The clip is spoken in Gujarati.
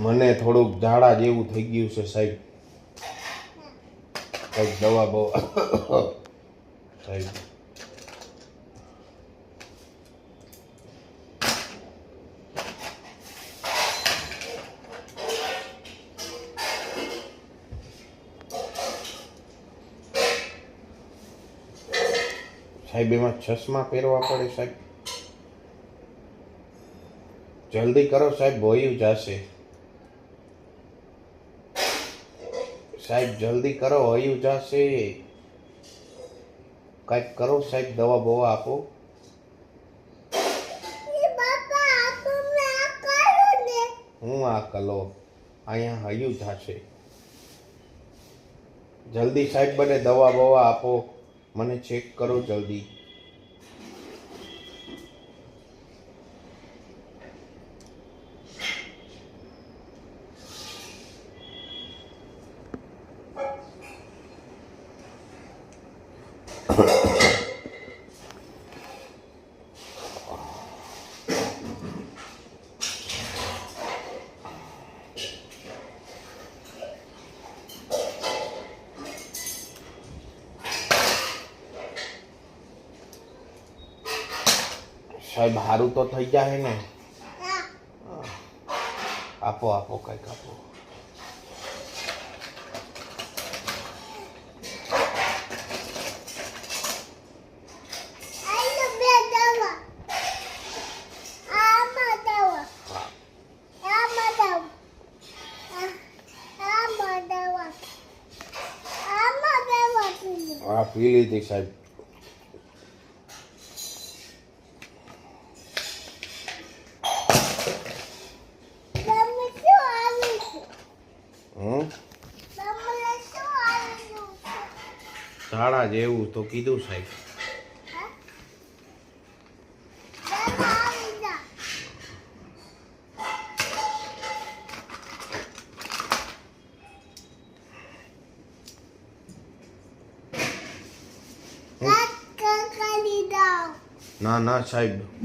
મને થોડુંક ઝાડા જેવું થઈ ગયું છે સાહેબ. કંઈક દવા બહુ સાહેબ. સાહેબ એમાં ચશ્મા પહેરવા પડે સાહેબ. જલ્દી કરો સાહેબ, વયું જશે સાહેબ. જલ્દી કરો, વયું જશે. કંઈક કરો સાહેબ, દવા બવા આપો. હું આ કલો અહીંયા હયું જશે. જલ્દી સાહેબ મને દવા બવા આપો. મને ચેક કરો જલ્દી. સાહેબ સારું તો થઈ જાય ને. આપો આપો કંઈક આપો. હા પી લીધી સાહેબ. ઝાડા જેવું તો કીધું સાહેબ. ના ના સાહેબ.